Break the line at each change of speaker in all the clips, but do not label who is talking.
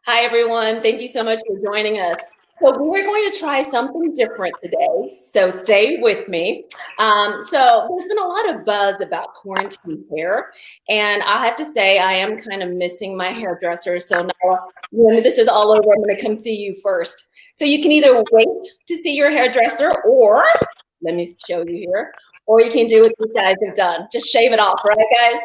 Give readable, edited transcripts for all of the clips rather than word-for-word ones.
Hi, everyone. Thank you so much for joining us. So we're going to try something different today, so stay with me. So there's been a lot of buzz about quarantine hair, and I have to say I am kind of missing my hairdresser. So now when this is all over, I'm going to come see you first. So you can either wait to see your hairdresser, or let me show you here, or you can do what these guys have done. Just shave it off, right, guys?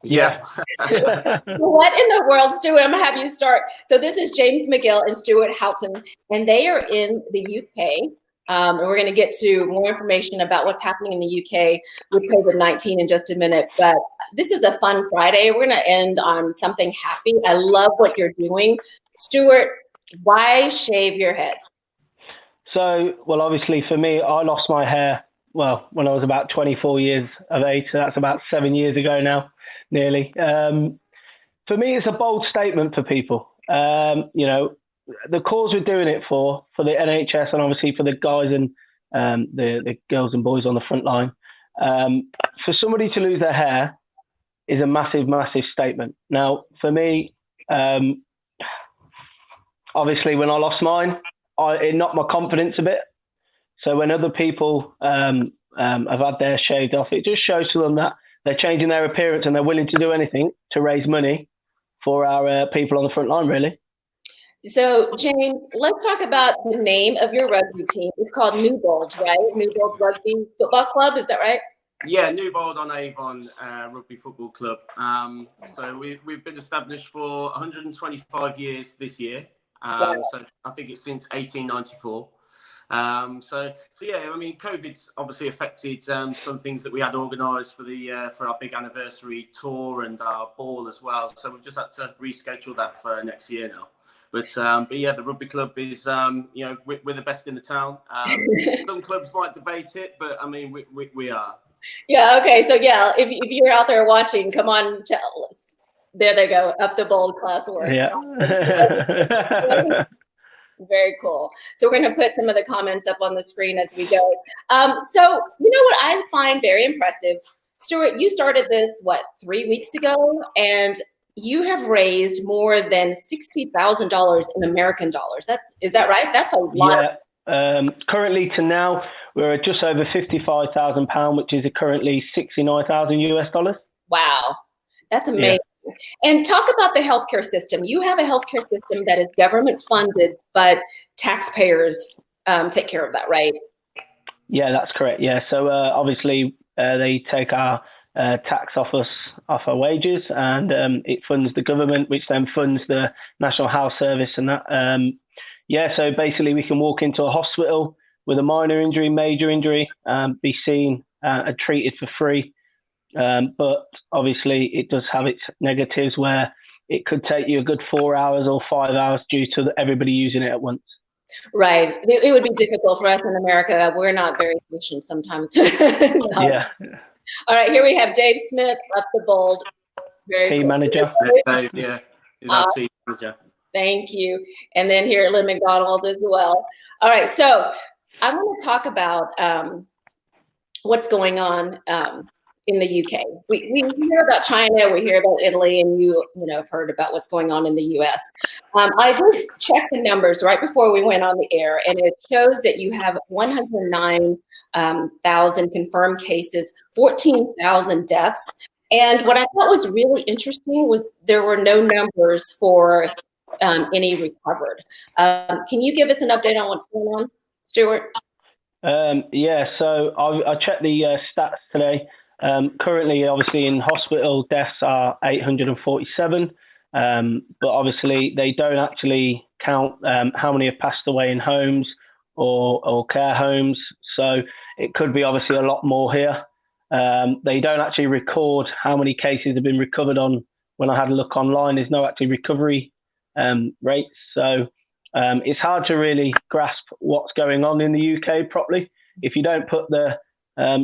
Yeah.
What in the world, Stuart? I'm gonna have you start. So this is James McGill and Stuart Houghton, and they are in the UK. And we're going to get to more information about what's happening in the UK with COVID-19 in just a minute. But this is a fun Friday. We're going to end on something happy. I love what you're doing. Stuart, why shave your head?
So, well, obviously for me, I lost my hair, well, when I was about 24 years of age. So that's about 7 years ago now, nearly. For me, it's a bold statement for people. You know, the cause we're doing it for the NHS and obviously for the guys and the girls and boys on the front line. For somebody to lose their hair is a massive, massive statement. Now, for me, obviously when I lost mine, it knocked my confidence a bit. So when other people have had their shaved off, it just shows to them that they're changing their appearance and they're willing to do anything to raise money for our people on the front line, really.
So, James, let's talk about the name of your rugby team. It's called Newbold, right? Newbold Rugby Football Club, is that right?
Yeah, Newbold on Avon Rugby Football Club. So we've been established for 125 years this year. So I think it's since 1894. So yeah, I mean, COVID's obviously affected some things that we had organised for our big anniversary tour and our ball as well. So we've just had to reschedule that for next year now. But yeah, the rugby club is, you know, we're the best in the town. Some clubs might debate it, but I mean, we are.
Yeah. Okay. So yeah, if you're out there watching, come on, tell us. There they go, up the bold class work.
Yeah.
Very cool. So we're going to put some of the comments up on the screen as we go. So you know what I find very impressive, Stuart, you started this, 3 weeks ago, and you have raised more than $60,000 in American dollars. Is that right? That's a lot.
Yeah. Currently to now, we're at just over £55,000, which is currently $69,000 US.
Wow. That's amazing. Yeah. And talk about the healthcare system. You have a healthcare system that is government funded, but taxpayers take care of that, right?
Yeah, that's correct. Yeah. So obviously they take our tax off our wages, and it funds the government, which then funds the National Health Service and that. Yeah, so basically we can walk into a hospital with a minor injury, major injury, be seen and treated for free. But obviously it does have its negatives where it could take you a good 4 hours or 5 hours due to everybody using it at once.
Right. It would be difficult for us in America. We're not very efficient sometimes. No.
Yeah.
All right, here we have Dave Smith, up the bold. Very
team
cool.
manager.
Dave, yeah, he's our team manager.
Thank you. And then here, Lynn McDonald as well. All right, so I want to talk about what's going on in the UK. We hear about China, we hear about Italy, and you know have heard about what's going on in the US. I did check the numbers right before we went on the air, and it shows that you have 109,000 confirmed cases, 14,000 deaths. And what I thought was really interesting was there were no numbers for any recovered. Can you give us an update on what's going on, Stuart?
Yeah, so I checked the stats today. Currently, obviously, in hospital, deaths are 847, but obviously they don't actually count how many have passed away in homes or care homes. So it could be obviously a lot more here. They don't actually record how many cases have been recovered on. When I had a look online, there's no actually recovery rates. So it's hard to really grasp what's going on in the UK properly. If you don't put the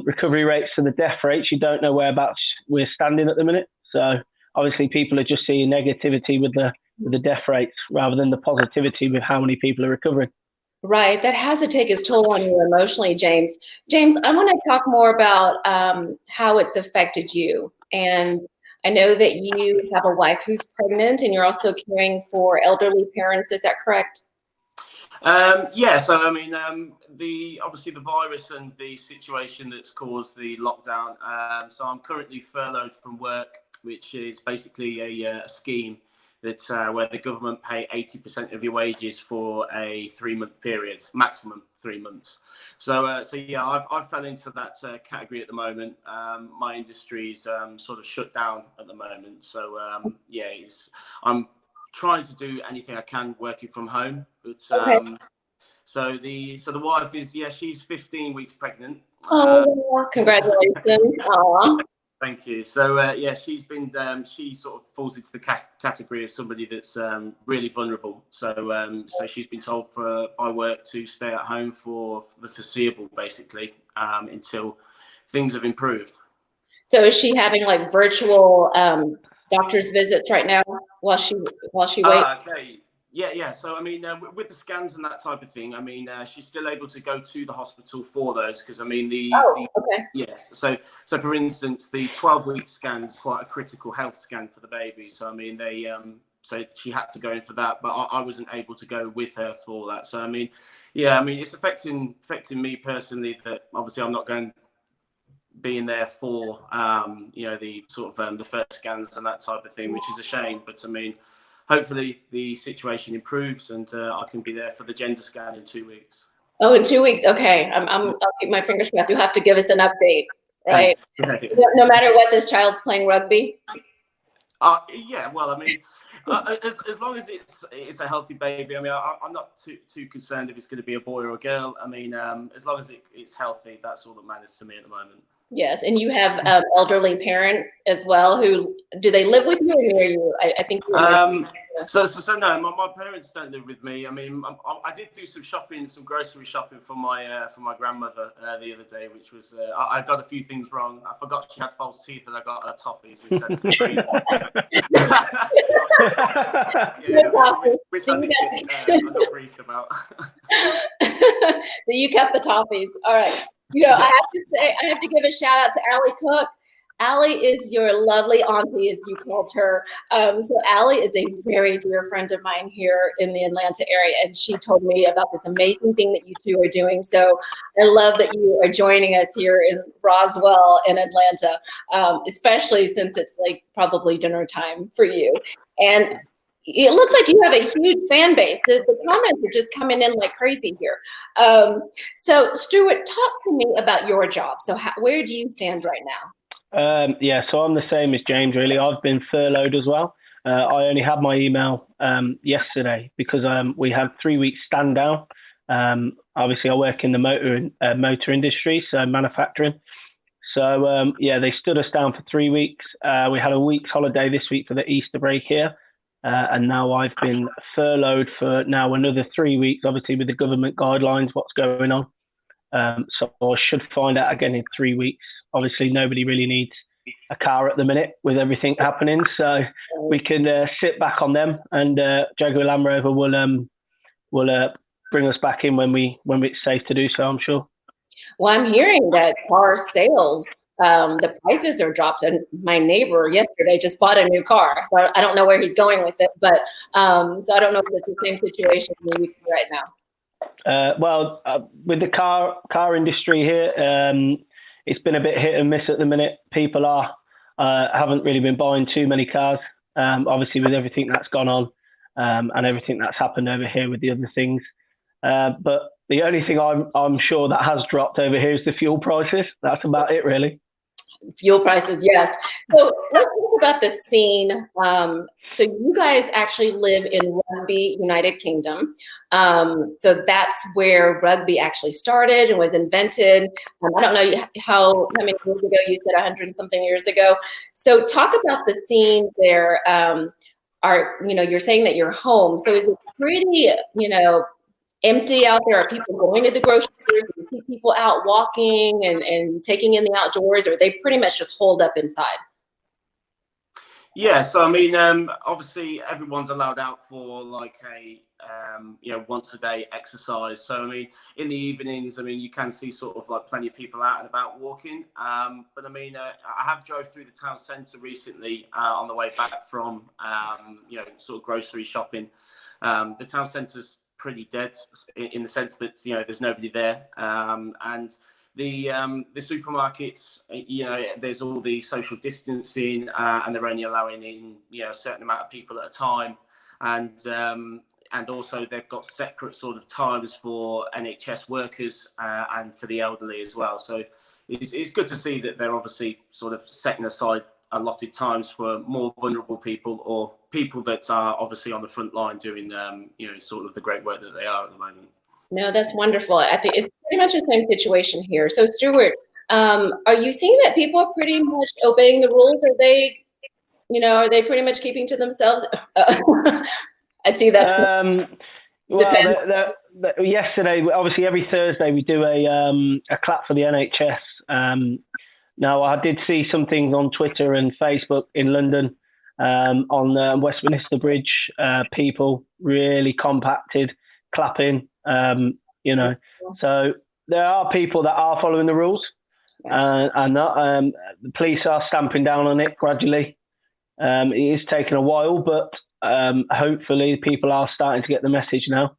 recovery rates to the death rates, you don't know whereabouts we're standing at the minute. So obviously people are just seeing negativity with the death rates rather than the positivity with how many people are recovering.
Right, that has to take its toll on you emotionally, James. James, I want to talk more about how it's affected you. And I know that you have a wife who's pregnant and you're also caring for elderly parents. Is that correct?
Yeah, so I mean, obviously the virus and the situation that's caused the lockdown. So I'm currently furloughed from work, which is basically a scheme that where the government pay 80% of your wages for a 3-month period, maximum 3 months. So yeah, I've fell into that category at the moment. My industry's sort of shut down at the moment. So yeah, I'm trying to do anything I can working from home, but so the wife is, yeah, she's 15 weeks pregnant.
Oh, congratulations. Aw.
Thank you. So yeah, she's been she sort of falls into the category of somebody that's really vulnerable. So so she's been told by work to stay at home for the foreseeable, basically, until things have improved.
So is she having like virtual doctor's visits right now while she waits?
Okay. Yeah. So I mean, with the scans and that type of thing, I mean, she's still able to go to the hospital for those because I mean
Okay.
yes. So for instance, the 12-week scan is quite a critical health scan for the baby. So I mean, they so she had to go in for that, but I wasn't able to go with her for that. So I mean, yeah, I mean, it's affecting me personally. That obviously I'm not going being there for you know, the sort of the first scans and that type of thing, which is a shame. But I mean, hopefully the situation improves and I can be there for the gender scan in 2 weeks.
Oh, in 2 weeks. Okay. I'll keep my fingers crossed. You have to give us an update, right? No matter what, this child's playing rugby.
Yeah. Well, I mean, as long as it's a healthy baby. I mean, I'm not too concerned if it's going to be a boy or a girl. I mean, as long as it's healthy, that's all that matters to me at the moment.
Yes, and you have elderly parents as well. Who do they live with you or near you? I think.
So no, my parents don't live with me. I mean, I did do some shopping, some grocery shopping for my grandmother the other day, which was I got a few things wrong. I forgot she had false teeth, and I got her toffees instead of cream. Which I got briefed about.
So you kept the toffees. All right. You know, I have to give a shout out to Allie Cook. Allie is your lovely auntie, as you called her. So Allie is a very dear friend of mine here in the Atlanta area, and she told me about this amazing thing that you two are doing. So I love that you are joining us here in Roswell in Atlanta, especially since it's like probably dinner time for you. And it looks like you have a huge fan base. The comments are just coming in like crazy here. So Stuart, talk to me about your job. So where do you stand right now?
Yeah, so I'm the same as James, really. I've been furloughed as well. I only had my email yesterday because we had 3 weeks stand down. Obviously, I work in the motor industry, so manufacturing. So, yeah, they stood us down for 3 weeks. We had a week's holiday this week for the Easter break here. And now I've been furloughed for now another 3 weeks, obviously with the government guidelines, what's going on. So I should find out again in 3 weeks. Obviously, nobody really needs a car at the minute with everything happening. So we can sit back on them, and Jaguar Land Rover will bring us back in when it's safe to do so, I'm sure.
Well, I'm hearing that car sales, the prices are dropped. And my neighbor yesterday just bought a new car. So I don't know where he's going with it, but so I don't know if it's the same situation maybe right now.
Well, with the car industry here, it's been a bit hit and miss at the minute. People haven't really been buying too many cars, obviously with everything that's gone on and everything that's happened over here with the other things. But the only thing I'm sure that has dropped over here is the fuel prices. That's about it, really.
Fuel prices, yes. So let's talk about the scene. So you guys actually live in Rugby, United Kingdom. So that's where rugby actually started and was invented. I don't know how many years ago. You said 100 and something years ago. So talk about the scene there. You're saying that you're home. So is it pretty, empty out there? Are people going to the grocery stores? Do you see people out walking and taking in the outdoors, or are they pretty much just holed up inside?
Yeah, so I mean, obviously everyone's allowed out for like a once a day exercise. So I mean, in the evenings, I mean, you can see sort of like plenty of people out and about walking. But I mean, I have drove through the town centre recently on the way back from sort of grocery shopping. The town centre's pretty dead in the sense that there's nobody there, and the supermarkets, there's all the social distancing, and they're only allowing in a certain amount of people at a time, and also they've got separate sort of times for NHS workers and for the elderly as well. So it's good to see that they're obviously sort of setting aside allotted times for more vulnerable people or people that are obviously on the front line doing sort of the great work that they are at the moment.
No, that's wonderful. I think it's pretty much the same situation here. So, Stuart, are you seeing that people are pretty much obeying the rules? Are they pretty much keeping to themselves? I see that.
Yesterday, obviously, every Thursday we do a clap for the NHS. Now, I did see some things on Twitter and Facebook in London on Westminster Bridge. People really compacted, clapping. So there are people that are following the rules, and the police are stamping down on it gradually. It is taking a while, but hopefully people are starting to get the message now.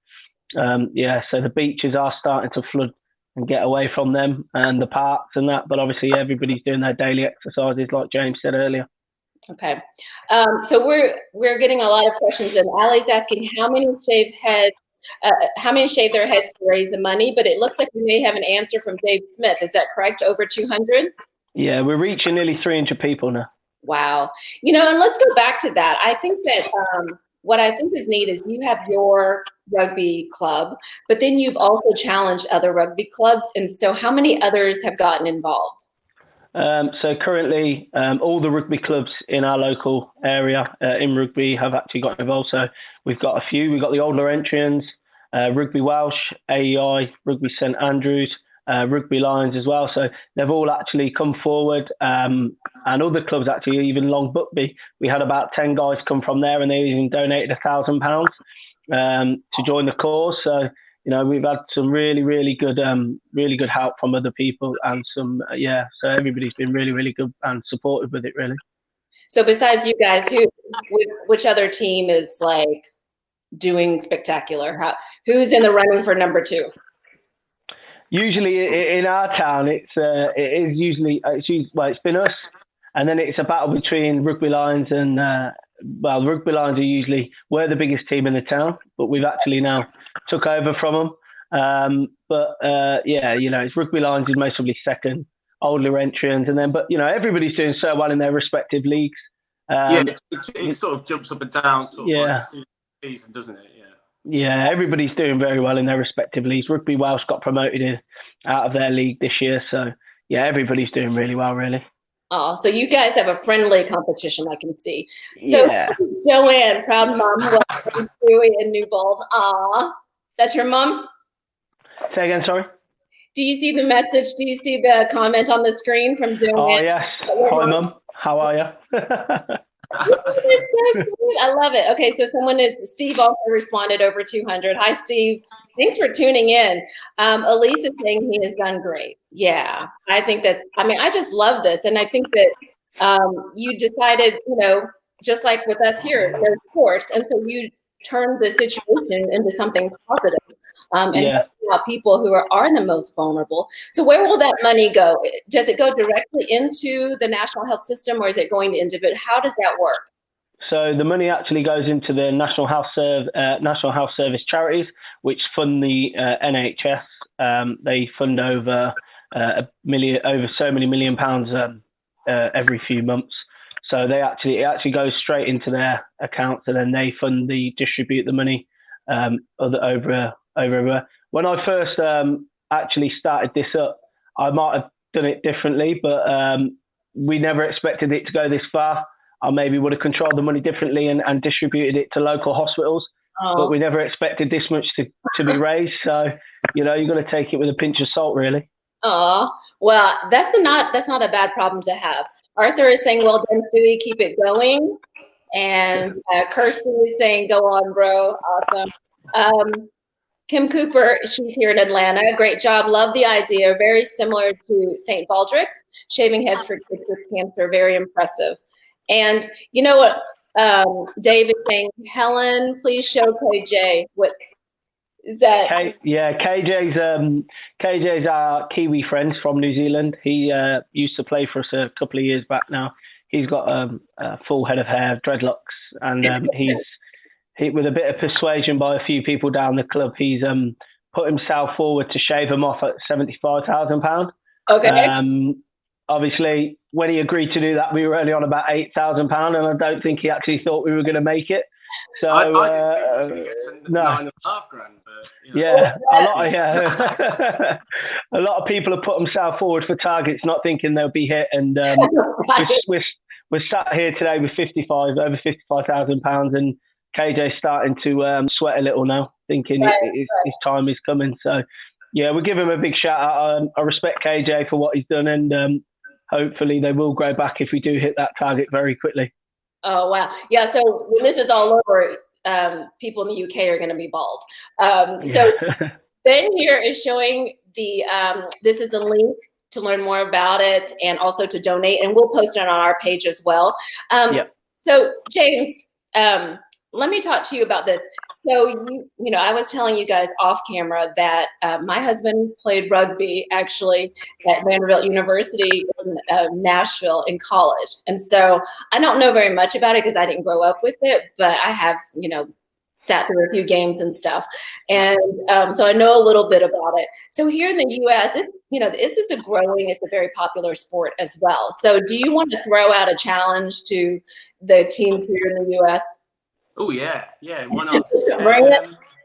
So the beaches are starting to flood and get away from them, and the parks and that. But obviously everybody's doing their daily exercises, like James said earlier.
Okay, so we're getting a lot of questions, and Ali's asking how many shave their heads to raise the money, but it looks like we may have an answer from Dave Smith. Is that correct? Over 200?
Yeah, we're reaching nearly 300 people now.
Wow. And let's go back to that. I think that what I think is neat is you have your rugby club, but then you've also challenged other rugby clubs. And so how many others have gotten involved?
So currently, all the rugby clubs in our local area in rugby have actually got involved. So we've got a few. We've got the Old Laurentians, Rugby Welsh, AEI, Rugby St Andrews, Rugby Lions as well. So they've all actually come forward, and other clubs actually, even Long Buckby. We had about 10 guys come from there, and they even donated £1,000 to join the cause. So we've had some really, really good help from other people, and some so everybody's been really, really good and supportive with it, really.
So besides you guys, which other team is like doing spectacular? Who's in the running for number 2?
Usually in our town, it's been us, and then it's a battle between Rugby Lions and Rugby Lions we're the biggest team in the town, but we've actually now took over from them. It's Rugby Lions is most probably second, Old Laurentians, and then everybody's doing so well in their respective leagues.
It sort of jumps up and down sort of like season, doesn't it?
Yeah, everybody's doing very well in their respective leagues. Rugby Welsh got promoted out of their league this year, so everybody's doing really well, really.
Oh, so you guys have a friendly competition, I can see. So Joanne, proud mom, welcome to in Newbold. Aw, that's your mom?
Say again, sorry?
Do you see the message? Do you see the comment on the screen from Joanne?
Oh, yes. Hi, Mum. How are you?
I love it. Okay, so Steve also responded over 200. Hi, Steve. Thanks for tuning in. Elise is saying he has done great. Yeah, I think I just love this. And I think that you decided, just like with us here, there's sports. And so you turned the situation into something positive. And helping out people who are the most vulnerable. So where will that money go? Does it go directly into the national health system, or is it going to individual? How does that work?
So the money actually goes into the National Health Service charities, which fund the NHS. They fund over so many million pounds every few months. So it actually goes straight into their accounts, and then they distribute the money over. When I first actually started this up, I might have done it differently, but we never expected it to go this far. I maybe would have controlled the money differently and distributed it to local hospitals, but we never expected this much to be raised. So, you've got to take it with a pinch of salt, really.
Oh, well, that's not a bad problem to have. Arthur is saying, well done, Stewie, keep it going. And Kirsty is saying, "Go on, bro, awesome." Kim Cooper, she's here in Atlanta. Great job. Love the idea. Very similar to St. Baldrick's, shaving heads for kids with cancer. Very impressive. And you know what? David saying, Helen, please show KJ. What is that?
KJ's our Kiwi friend from New Zealand. He used to play for us a couple of years back now. He's got a full head of hair, dreadlocks, and he, with a bit of persuasion by a few people down the club, he's put himself forward to shave him off at £75,000.
Okay.
Obviously, when he agreed to do that, we were only on about £8,000, and I don't think he actually thought we were going to make it. So
I didn't think we'd get to
no.
$9,500, but you know.
Yeah, a lot of people have put themselves forward for targets, not thinking they'll be hit, and we're sat here today with over £55,000, and KJ's starting to sweat a little now, thinking his time is coming. So, yeah, we'll give him a big shout out. I respect KJ for what he's done, and hopefully they will grow back if we do hit that target very quickly.
Oh, wow. Yeah, so when this is all over, people in the UK are going to be bald. So Ben here is showing this is a link to learn more about it and also to donate, and we'll post it on our page as well. So James, let me talk to you about this. So you know, I was telling you guys off camera that my husband played rugby actually at Vanderbilt University in Nashville in college, and so I don't know very much about it because I didn't grow up with it, but I have, you know, sat through a few games and stuff, and so I know a little bit about it. So here in the U.S., this is it's a very popular sport as well. So do you want to throw out a challenge to the teams here in the U.S.?
Oh yeah, why not?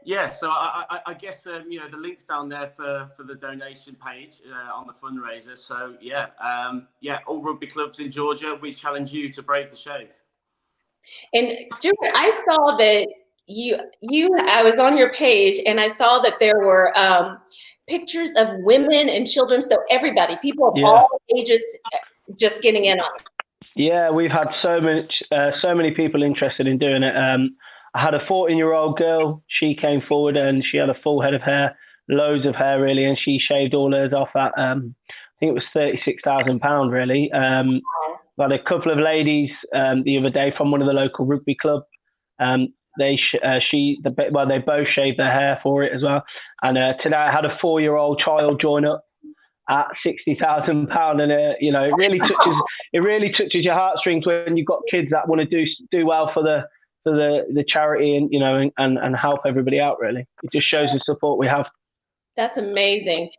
Yeah, so I guess the link's down there for the donation page on the fundraiser. So all rugby clubs in Georgia, we challenge you to brave the shave.
And Stuart, I saw that I was on your page and I saw that there were pictures of women and children, so everybody, people of all ages, just getting in on it.
Yeah, we've had so many people interested in doing it. I had a 14-year-old girl. She came forward and she had a full head of hair, loads of hair really, and she shaved all hers off at I think it was £36,000 really. But a couple of ladies the other day from one of the local rugby clubs. They both shaved their hair for it as well. And today I had a 4-year-old child join up at £60,000, and it really touches your heartstrings when you've got kids that want to do well for the charity, and and help everybody out. Really, it just shows the support we have.
That's amazing.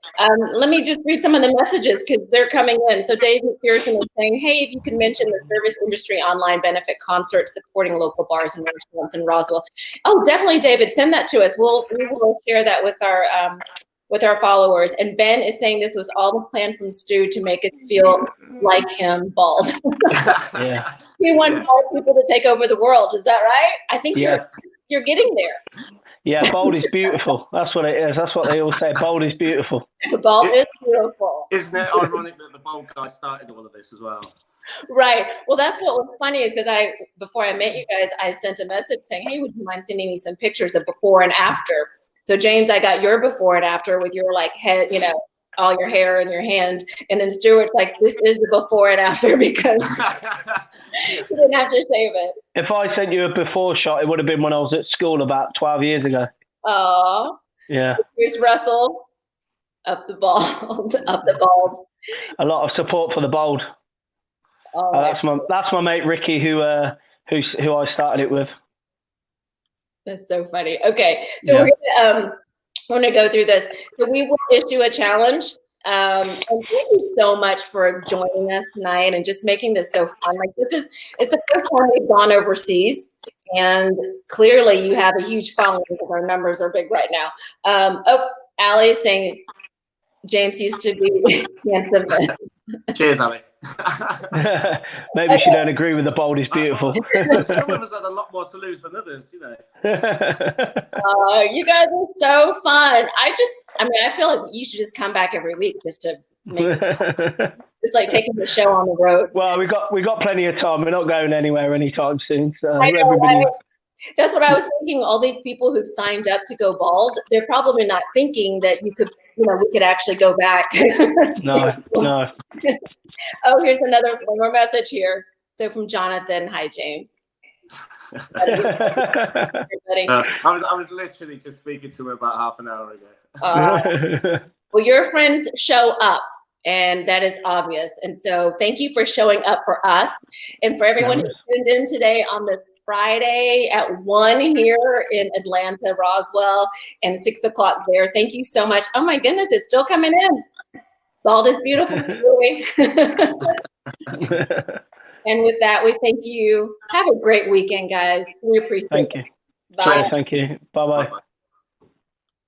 Let me just read some of the messages because they're coming in. So Dave McPherson is saying, hey, if you could mention the service industry online benefit concert supporting local bars and restaurants in Roswell. Oh, definitely, David, send that to us. We will share that with our followers. And Ben is saying this was all the plan from Stu to make us feel like him, bald.
Yeah.
He wants more people to take over the world. Is that right? I think you're getting there.
Yeah, bold is beautiful. That's what it is. That's what they all say. Bold is beautiful.
Bold is beautiful.
Isn't it ironic that the bold guy started all of this as well?
Right. Well, that's what was funny is because before I met you guys, I sent a message saying, hey, would you mind sending me some pictures of before and after? So James, I got your before and after with your head, all your hair in your hand. And then Stuart's like, this is the before and after because you didn't have to shave it.
If I sent you a before shot, it would have been when I was at school about 12 years ago.
Oh.
Yeah.
Here's Russell. Up the bald. Up the bald.
A lot of support for the bold.
Oh,
that's my mate Ricky who I started it with.
That's so funny. Okay. So we're gonna go through this. So we will issue a challenge. And thank you so much for joining us tonight and just making this so fun. It's the first time we've gone overseas, and clearly you have a huge following because our numbers are big right now. Allie is saying James used to be handsome.
Cheers, Allie.
Maybe she don't agree with the bold is beautiful.
Some of us had a lot more to lose than others,
You guys are so fun. I feel like you should just come back every week just to make this It's like taking the show on the road.
Well, we got plenty of time. We're not going anywhere anytime soon. So
I know,
everybody.
right? That's what I was thinking. All these people who've signed up to go bald, they're probably not thinking that we could actually go back.
No.
Oh, here's one more message here. So from Jonathan, hi James.
I was literally just speaking to him about half an hour ago.
Well, your friends show up, and that is obvious. And so thank you for showing up for us. And for everyone who tuned in today on this Friday at 1 here in Atlanta, Roswell, and 6 o'clock there, thank you so much. Oh my goodness, it's still coming in. Bald is beautiful. And with that, we thank you. Have a great weekend, guys. We appreciate it.
Thank you.
Bye.
Thank you. Bye-bye.